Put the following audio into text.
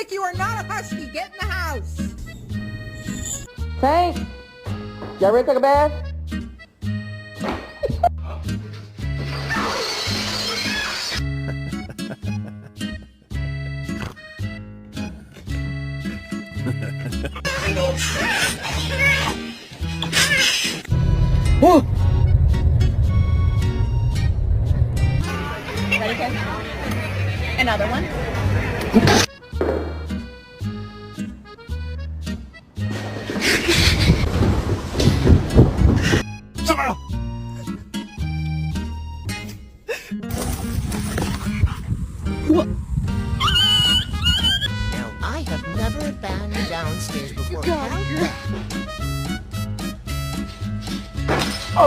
Nick, you are not a husky. Get in the house. Tank, y'all ready to take a bath? Woo! Ready, Ken? Another one.